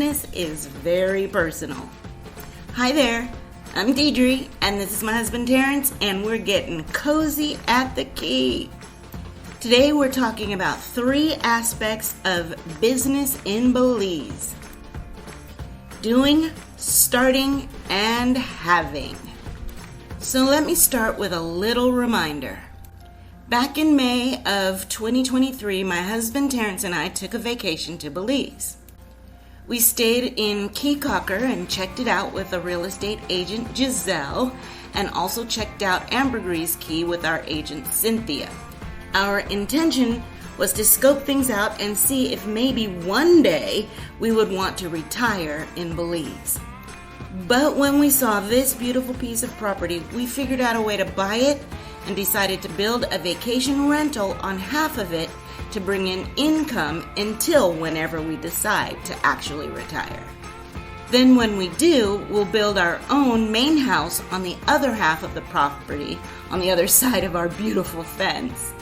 business is very personal. Hi there, I'm Deidre, and this is my husband Terrence, and we're getting cozy at the key. Today we're talking about 3 aspects of business in Belize: doing, starting, and having. So let me start with a little reminder. Back in May of 2023, my husband Terrence and I took a vacation to Belize. We stayed in Key Cocker and checked it out with a real estate agent, Giselle, and also checked out Ambergris Key with our agent, Cynthia. Our intention was to scope things out and see if maybe one day we would want to retire in Belize. But when we saw this beautiful piece of property, we figured out a way to buy it and decided to build a vacation rental on half of it to bring in income until whenever we decide to actually retire. Then when we do, we'll build our own main house on the other half of the property, on the other side of our beautiful fence.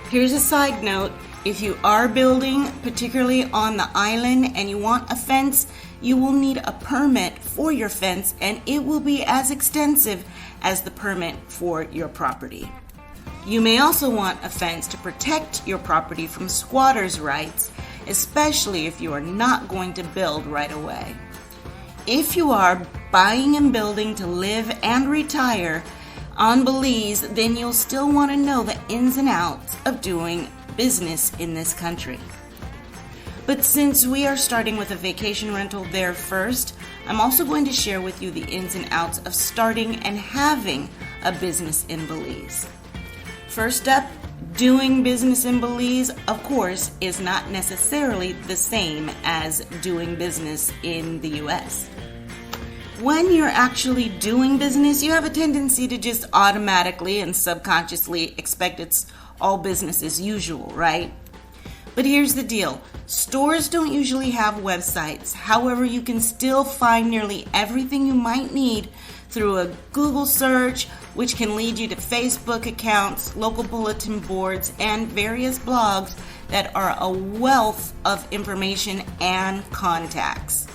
Here's a side note: if you are building, particularly on the island, and you want a fence, you will need a permit for your fence, and it will be as extensive as the permit for your property. You may also want a fence to protect your property from squatters' rights, especially if you are not going to build right away. If you are buying and building to live and retire on Belize, then you'll still want to know the ins and outs of doing business in this country. But since we are starting with a vacation rental there first, I'm also going to share with you the ins and outs of starting and having a business in Belize. First up, doing business in Belize, of course, is not necessarily the same as doing business in the U.S. When you're actually doing business, you have a tendency to just automatically and subconsciously expect it's all business as usual, right? But here's the deal. Stores don't usually have websites. However, you can still find nearly everything you might need through a Google search, which can lead you to Facebook accounts, local bulletin boards, and various blogs that are a wealth of information and contacts.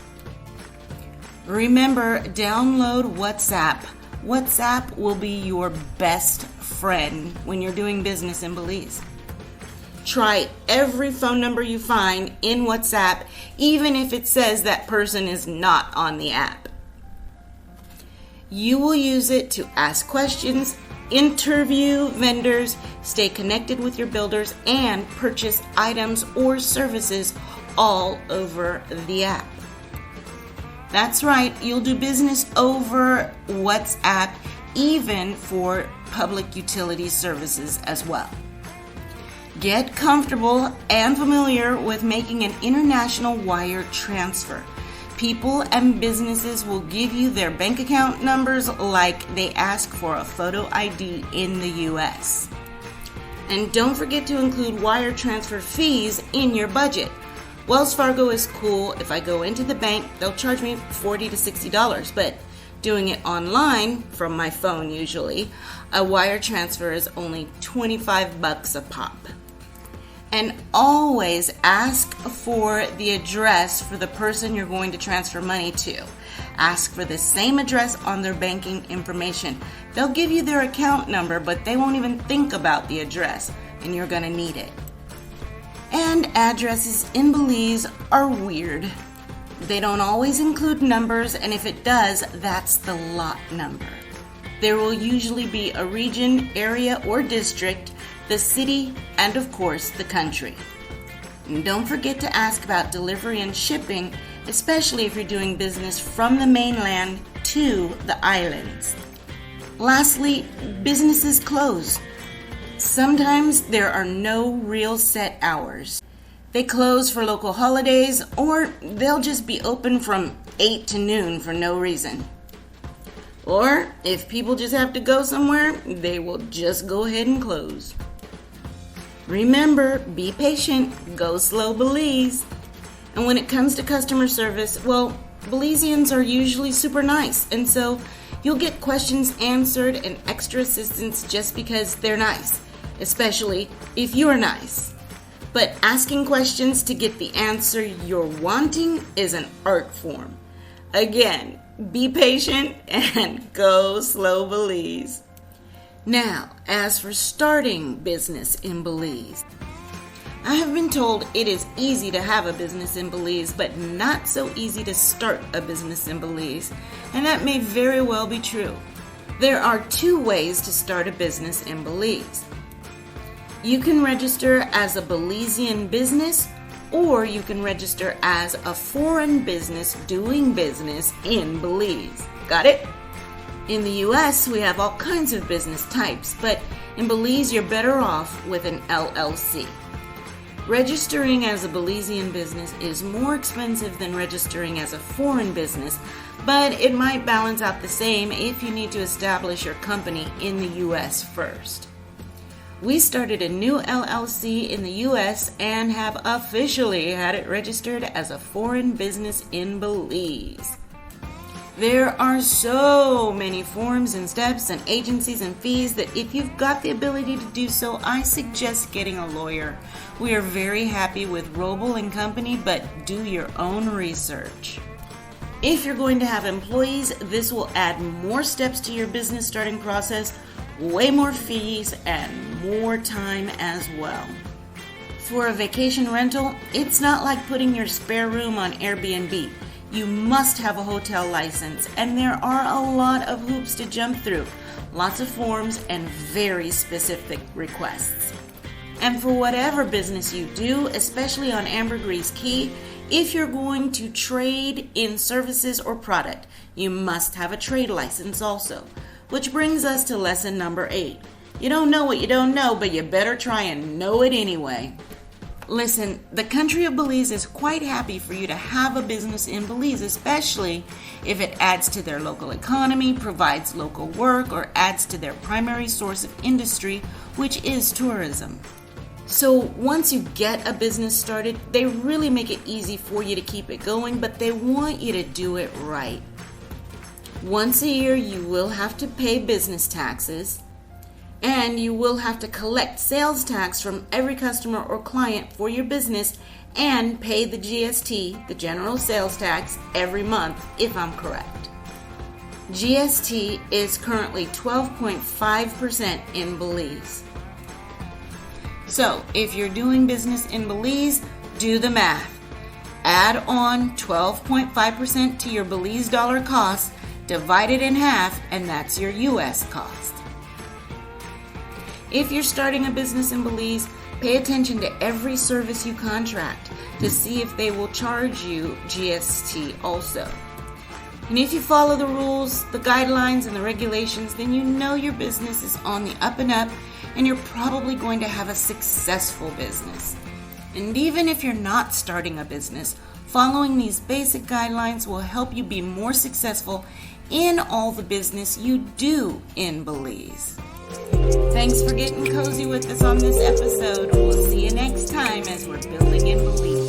Remember, download WhatsApp. WhatsApp will be your best friend when you're doing business in Belize. Try every phone number you find in WhatsApp, even if it says that person is not on the app. You will use it to ask questions, interview vendors, stay connected with your builders, and purchase items or services all over the app. That's right, you'll do business over WhatsApp, even for public utility services as well. Get comfortable and familiar with making an international wire transfer. People and businesses will give you their bank account numbers like they ask for a photo ID in the US. And don't forget to include wire transfer fees in your budget. Wells Fargo is cool. If I go into the bank, they'll charge me $40 to $60, but doing it online, from my phone usually, a wire transfer is only $25 a pop. And always ask for the address for the person you're going to transfer money to. Ask for the same address on their banking information. They'll give you their account number, but they won't even think about the address, and you're going to need it. And addresses in Belize are weird. They don't always include numbers, and if it does, that's the lot number. There will usually be a region, area, or district, the city, and of course, the country. And don't forget to ask about delivery and shipping, especially if you're doing business from the mainland to the islands. Lastly, businesses close. Sometimes there are no real set hours. They close for local holidays, or they'll just be open from 8 to noon for no reason. Or if people just have to go somewhere, they will just go ahead and close. Remember, be patient, go slow, Belize. And when it comes to customer service, well, Belizeans are usually super nice, and so you'll get questions answered and extra assistance just because they're nice, especially if you're nice. But asking questions to get the answer you're wanting is an art form. Again, be patient and go slow, Belize. Now, as for starting business in Belize, I have been told it is easy to have a business in Belize, but not so easy to start a business in Belize, and that may very well be true. There are two ways to start a business in Belize. You can register as a Belizean business, or you can register as a foreign business doing business in Belize. Got it? In the U.S., we have all kinds of business types, but in Belize, you're better off with an LLC. Registering as a Belizean business is more expensive than registering as a foreign business, but it might balance out the same if you need to establish your company in the U.S. first. We started a new LLC in the U.S. and have officially had it registered as a foreign business in Belize. There are so many forms and steps and agencies and fees that if you've got the ability to do so, I suggest getting a lawyer. We are very happy with Roble and Company, but do your own research. If you're going to have employees, this will add more steps to your business starting process, way more fees, and more time as well. For a vacation rental, it's not like putting your spare room on Airbnb. You must have a hotel license, and there are a lot of hoops to jump through, lots of forms, and very specific requests. And for whatever business you do, especially on Ambergris Key, if you're going to trade in services or product, you must have a trade license also. Which brings us to lesson number 8. You don't know what you don't know, but you better try and know it anyway. Listen, the country of Belize is quite happy for you to have a business in Belize, especially if it adds to their local economy, provides local work, or adds to their primary source of industry, which is tourism. So once you get a business started, they really make it easy for you to keep it going, but they want you to do it right. Once a year, you will have to pay business taxes, and you will have to collect sales tax from every customer or client for your business and pay the GST, the general sales tax, every month, if I'm correct. GST is currently 12.5% in Belize. So, if you're doing business in Belize, do the math. Add on 12.5% to your Belize dollar cost, divide it in half, and that's your U.S. cost. If you're starting a business in Belize, pay attention to every service you contract to see if they will charge you GST also. And if you follow the rules, the guidelines, and the regulations, then you know your business is on the up and up, and you're probably going to have a successful business. And even if you're not starting a business, following these basic guidelines will help you be more successful in all the business you do in Belize. Thanks for getting cozy with us on this episode. We'll see you next time as we're building in Belize.